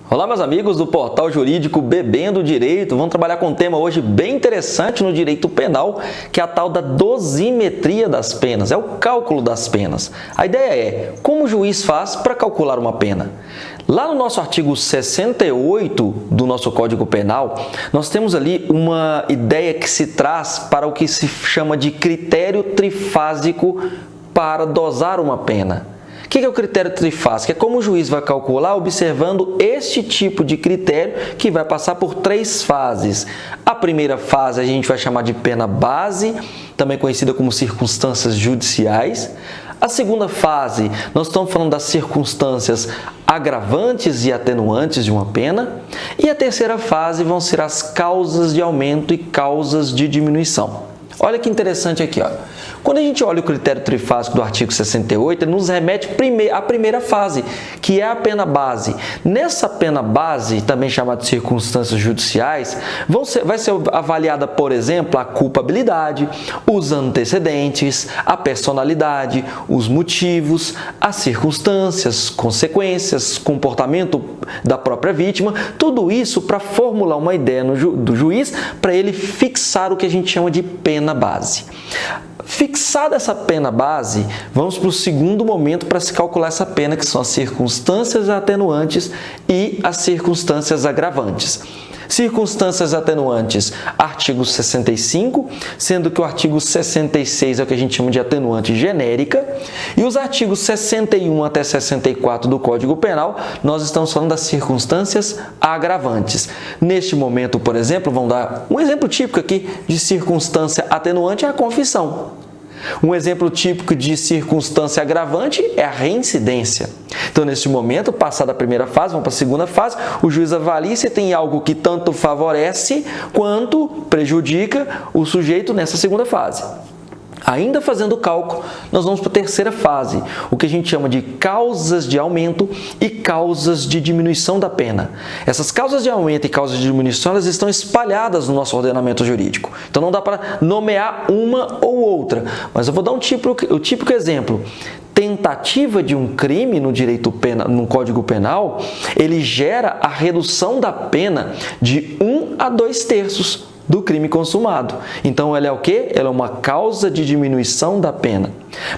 Olá, meus amigos do Portal Jurídico Bebendo Direito. Vamos trabalhar com um tema hoje bem interessante no direito penal, que é a tal da dosimetria das penas, é o cálculo das penas. A ideia é como o juiz faz para calcular uma pena. Lá no nosso artigo 68 do nosso Código Penal, nós temos ali uma ideia que se traz para o que se chama de critério trifásico para dosar uma pena. O que é o critério trifásico? É como o juiz vai calcular observando este tipo de critério que vai passar por três fases. A primeira fase a gente vai chamar de pena base, também conhecida como circunstâncias judiciais. A segunda fase, nós estamos falando das circunstâncias agravantes e atenuantes de uma pena. E a terceira fase vão ser as causas de aumento e causas de diminuição. Olha que interessante aqui, ó. Quando a gente olha o critério trifásico do artigo 68, ele nos remete à primeira fase, que é a pena base. Nessa pena base, também chamada de circunstâncias judiciais, vai ser avaliada, por exemplo, a culpabilidade, os antecedentes, a personalidade, os motivos, as circunstâncias, consequências, comportamento da própria vítima, tudo isso para formular uma ideia do juiz, para ele fixar o que a gente chama de pena base. Fixada essa pena base, vamos para o segundo momento para se calcular essa pena, que são as circunstâncias atenuantes e as circunstâncias agravantes. Circunstâncias atenuantes, artigo 65, sendo que o artigo 66 é o que a gente chama de atenuante genérica, e os artigos 61 até 64 do Código Penal, nós estamos falando das circunstâncias agravantes. Neste momento, por exemplo, vamos dar um exemplo típico aqui de circunstância atenuante é a confissão. Um exemplo típico de circunstância agravante é a reincidência. Então, neste momento, passada a primeira fase, vamos para a segunda fase, o juiz avalia se tem algo que tanto favorece quanto prejudica o sujeito nessa segunda fase. Ainda fazendo o cálculo, nós vamos para a terceira fase, o que a gente chama de causas de aumento e causas de diminuição da pena. Essas causas de aumento e causas de diminuição, elas estão espalhadas no nosso ordenamento jurídico. Então, não dá para nomear uma ou outra, mas eu vou dar o típico exemplo. Tentativa de um crime no direito penal, no Código Penal, ele gera a redução da pena de 1 a 2/3 do crime consumado. Então, ela é o quê? Ela é uma causa de diminuição da pena.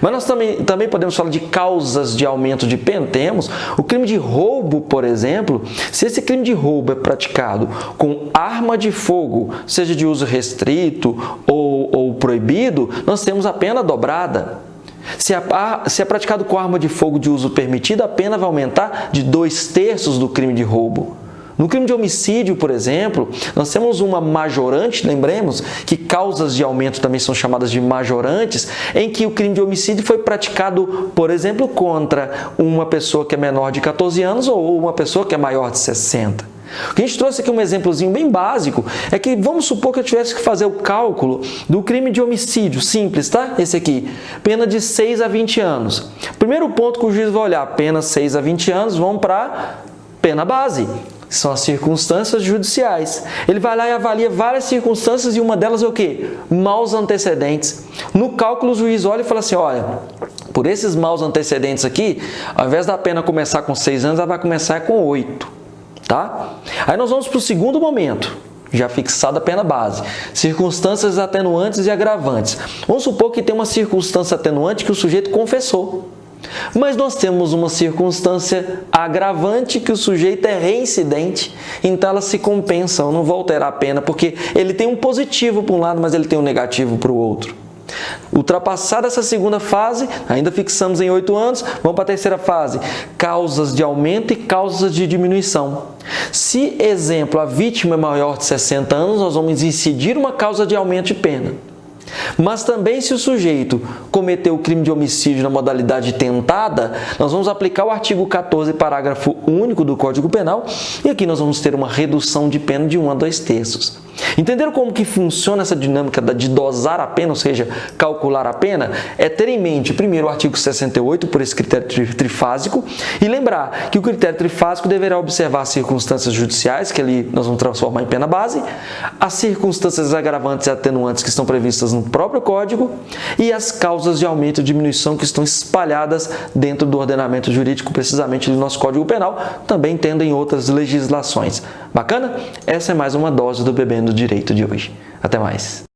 Mas nós também podemos falar de causas de aumento de pena. Temos o crime de roubo, por exemplo. Se esse crime de roubo é praticado com arma de fogo, seja de uso restrito ou proibido, nós temos a pena dobrada. Se é praticado com arma de fogo de uso permitido, a pena vai aumentar de 2/3 do crime de roubo. No crime de homicídio, por exemplo, nós temos uma majorante, lembremos que causas de aumento também são chamadas de majorantes, em que o crime de homicídio foi praticado, por exemplo, contra uma pessoa que é menor de 14 anos ou uma pessoa que é maior de 60. O que a gente trouxe aqui um exemplozinho bem básico é que vamos supor que eu tivesse que fazer o cálculo do crime de homicídio, simples, tá? Esse aqui, pena de 6 a 20 anos. Primeiro ponto que o juiz vai olhar, pena 6 a 20 anos, vamos para pena base. São as circunstâncias judiciais. Ele vai lá e avalia várias circunstâncias e uma delas é o quê? Maus antecedentes. No cálculo, o juiz olha e fala assim, olha, por esses maus antecedentes aqui, ao invés da pena começar com 6 anos, ela vai começar com 8, tá? Aí nós vamos para o segundo momento, já fixada a pena base. Circunstâncias atenuantes e agravantes. Vamos supor que tem uma circunstância atenuante que o sujeito confessou. Mas nós temos uma circunstância agravante que o sujeito é reincidente, então elas se compensam, não vou alterar a pena, porque ele tem um positivo para um lado, mas ele tem um negativo para o outro. Ultrapassada essa segunda fase, ainda fixamos em 8 anos, vamos para a terceira fase, causas de aumento e causas de diminuição. Se, exemplo, a vítima é maior de 60 anos, nós vamos incidir uma causa de aumento de pena. Mas também se o sujeito cometeu o crime de homicídio na modalidade tentada, nós vamos aplicar o artigo 14, parágrafo único do Código Penal, e aqui nós vamos ter uma redução de pena de 1 a 2/3. Entenderam como que funciona essa dinâmica de dosar a pena, ou seja, calcular a pena? É ter em mente, primeiro, o artigo 68, por esse critério trifásico, e lembrar que o critério trifásico deverá observar as circunstâncias judiciais, que ali nós vamos transformar em pena base, as circunstâncias agravantes e atenuantes que estão previstas no próprio Código e as causas de aumento e diminuição que estão espalhadas dentro do ordenamento jurídico, precisamente do nosso Código Penal, também tendo em outras legislações. Bacana? Essa é mais uma dose do Bebendo Direito de hoje. Até mais!